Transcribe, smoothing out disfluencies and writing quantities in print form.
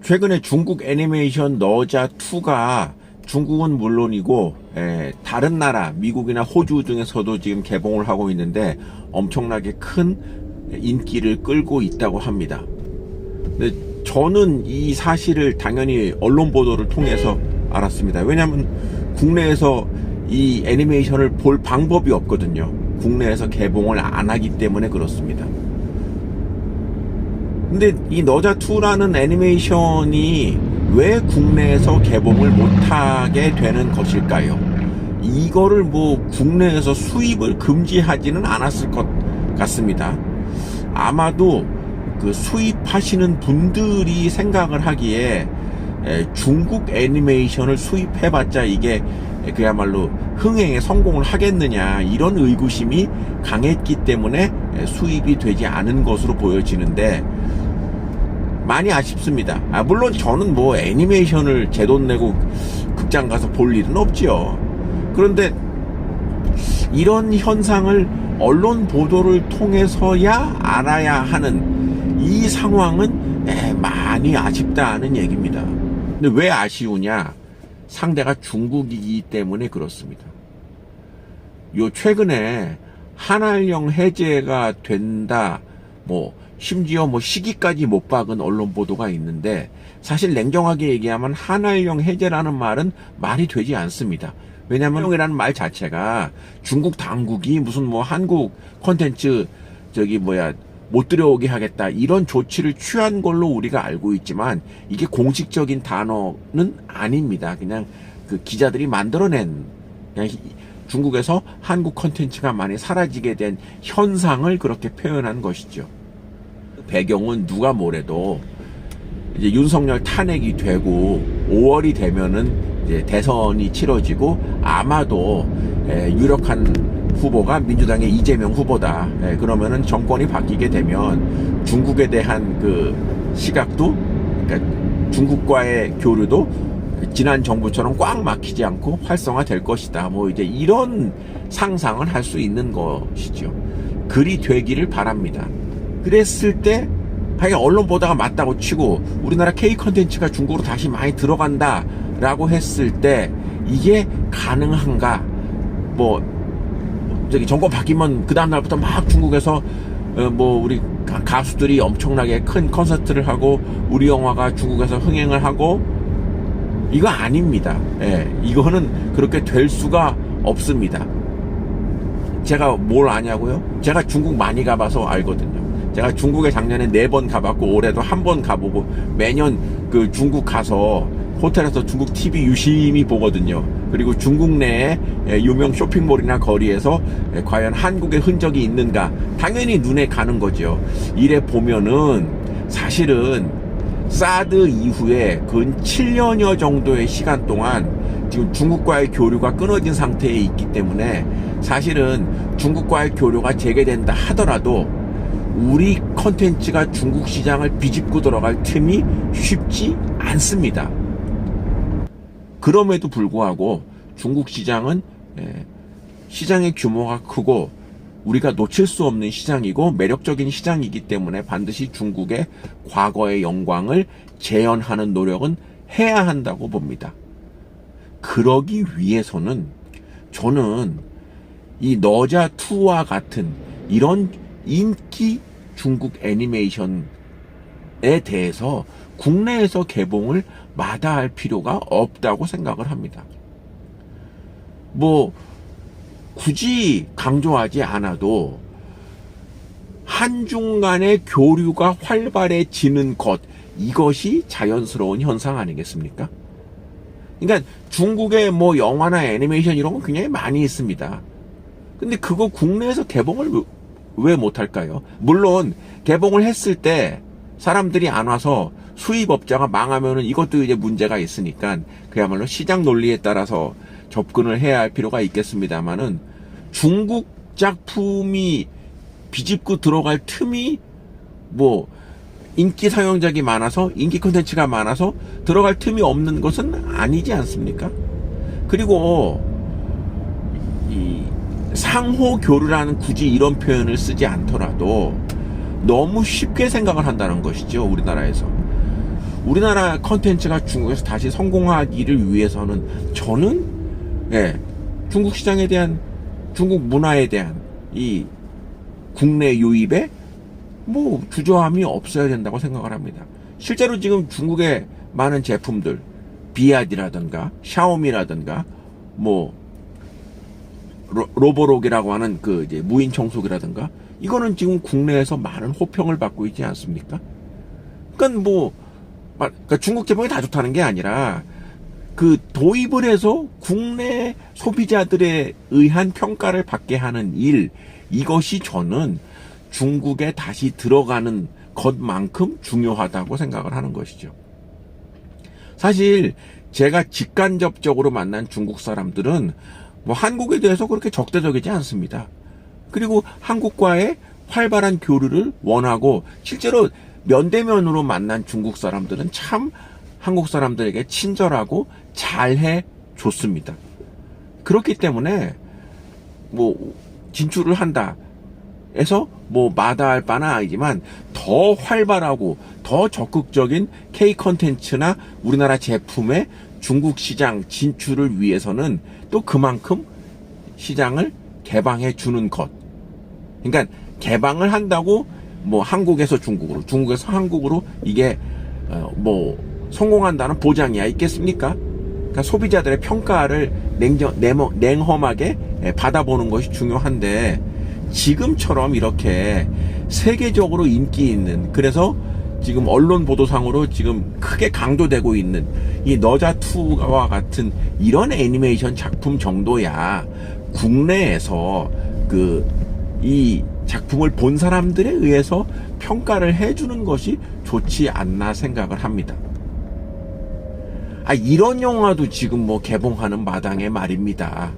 최근에 중국 애니메이션 너자2가 중국은 물론이고 다른 나라 미국이나 호주 등에서도 지금 개봉을 하고 있는데 엄청나게 큰 인기를 끌고 있다고 합니다. 근데 저는 이 사실을 당연히 언론 보도를 통해서 알았습니다. 왜냐하면 국내에서 이 애니메이션을 볼 방법이 없거든요. 국내에서 개봉을 안 하기 때문에 그렇습니다. 근데 이 너자2라는 애니메이션이 왜 국내에서 개봉을 못하게 되는 것일까요? 이거를 뭐 국내에서 수입을 금지하지는 않았을 것 같습니다. 아마도 그 수입하시는 분들이 생각을 하기에 중국 애니메이션을 수입해봤자 이게 그야말로 흥행에 성공을 하겠느냐 이런 의구심이 강했기 때문에 수입이 되지 않은 것으로 보여지는데 많이 아쉽습니다. 물론 저는 뭐 애니메이션을 제 돈 내고 극장 가서 볼 일은 없지요. 그런데 이런 현상을 언론 보도를 통해서야 알아야 하는 이 상황은 많이 아쉽다는 얘기입니다. 근데 왜 아쉬우냐? 상대가 중국이기 때문에 그렇습니다. 요 최근에 한알령 해제가 된다, 심지어 시기까지 못 박은 언론 보도가 있는데 사실 냉정하게 얘기하면 한알령 해제라는 말은 말이 되지 않습니다. 왜냐하면 한알령이라는 말 자체가 중국 당국이 무슨 한국 콘텐츠 못 들여오게 하겠다 이런 조치를 취한 걸로 우리가 알고 있지만 이게 공식적인 단어는 아닙니다. 그냥 그 기자들이 만들어낸 그냥 중국에서 한국 콘텐츠가 많이 사라지게 된 현상을 그렇게 표현한 것이죠. 배경은 누가 뭐래도 이제 윤석열 탄핵이 되고 5월이 되면은 이제 대선이 치러지고 아마도 유력한 후보가 민주당의 이재명 후보다. 그러면은 정권이 바뀌게 되면 중국에 대한 그 시각도, 그러니까 중국과의 교류도 지난 정부처럼 꽉 막히지 않고 활성화될 것이다. 이제 이런 상상을 할 수 있는 것이죠. 그리 되기를 바랍니다. 그랬을 때 하여간 언론 보도가 맞다고 치고 우리나라 K 컨텐츠가 중국으로 다시 많이 들어간다라고 했을 때 이게 가능한가? 정권 바뀌면 그 다음 날부터 막 중국에서 우리 가수들이 엄청나게 큰 콘서트를 하고 우리 영화가 중국에서 흥행을 하고 이거 아닙니다. 이거는 그렇게 될 수가 없습니다. 제가 뭘 아냐고요? 제가 중국 많이 가봐서 알거든요. 제가 중국에 작년에 4번 가봤고 올해도 1번 가보고 매년 그 중국 가서 호텔에서 중국 TV 유심히 보거든요. 그리고 중국 내에 유명 쇼핑몰이나 거리에서 과연 한국의 흔적이 있는가 당연히 눈에 가는 거죠. 이래 보면은 사실은 사드 이후에 근 7년여 정도의 시간 동안 지금 중국과의 교류가 끊어진 상태에 있기 때문에 사실은 중국과의 교류가 재개된다 하더라도 우리 컨텐츠가 중국 시장을 비집고 들어갈 틈이 쉽지 않습니다. 그럼에도 불구하고 중국 시장은 시장의 규모가 크고 우리가 놓칠 수 없는 시장이고 매력적인 시장이기 때문에 반드시 중국의 과거의 영광을 재현하는 노력은 해야 한다고 봅니다. 그러기 위해서는 저는 이 너자2와 같은 이런 인기 중국 애니메이션에 대해서 국내에서 개봉을 마다할 필요가 없다고 생각을 합니다. 굳이 강조하지 않아도 한중 간의 교류가 활발해지는 것, 이것이 자연스러운 현상 아니겠습니까? 그러니까 중국의 영화나 애니메이션 이런 건 굉장히 많이 있습니다. 근데 그거 국내에서 개봉을 왜 못할까요? 물론 개봉을 했을 때 사람들이 안 와서 수입업자가 망하면은 이것도 이제 문제가 있으니까 그야말로 시장 논리에 따라서 접근을 해야 할 필요가 있겠습니다만은 중국 작품이 비집고 들어갈 틈이 인기 상영작이 많아서 인기 콘텐츠가 많아서 들어갈 틈이 없는 것은 아니지 않습니까? 그리고 이 상호 교류라는 굳이 이런 표현을 쓰지 않더라도 너무 쉽게 생각을 한다는 것이죠. 우리나라에서 우리나라 컨텐츠가 중국에서 다시 성공하기를 위해서는 저는 중국 시장에 대한, 중국 문화에 대한 이 국내 유입에 뭐 주저함이 없어야 된다고 생각을 합니다. 실제로 지금 중국의 많은 제품들, 비아디라든가 샤오미라든가 뭐 로보록이라고 하는 그 이제 무인 청소기라든가, 이거는 지금 국내에서 많은 호평을 받고 있지 않습니까? 그러니까 중국 제품이 다 좋다는 게 아니라 그 도입을 해서 국내 소비자들에 의한 평가를 받게 하는 일, 이것이 저는 중국에 다시 들어가는 것만큼 중요하다고 생각을 하는 것이죠. 사실 제가 직간접적으로 만난 중국 사람들은 뭐 한국에 대해서 그렇게 적대적이지 않습니다. 그리고 한국과의 활발한 교류를 원하고, 실제로 면대면으로 만난 중국 사람들은 참 한국 사람들에게 친절하고 잘해 줬습니다. 그렇기 때문에 뭐 진출을 한다 해서 뭐 마다할 바는 아니지만, 더 활발하고 더 적극적인 K 컨텐츠나 우리나라 제품의 중국 시장 진출을 위해서는 또 그만큼 시장을 개방해 주는 것. 그러니까 개방을 한다고 뭐 한국에서 중국으로, 중국에서 한국으로 이게 뭐 성공한다는 보장이야 있겠습니까? 그러니까 소비자들의 평가를 냉엄하게 받아보는 것이 중요한데, 지금처럼 이렇게 세계적으로 인기 있는, 그래서 지금 언론 보도상으로 지금 크게 강조되고 있는 이 너자2와 같은 이런 애니메이션 작품 정도야 국내에서 이 작품을 본 사람들에 의해서 평가를 해주는 것이 좋지 않나 생각을 합니다. 이런 영화도 지금 뭐 개봉하는 마당에 말입니다.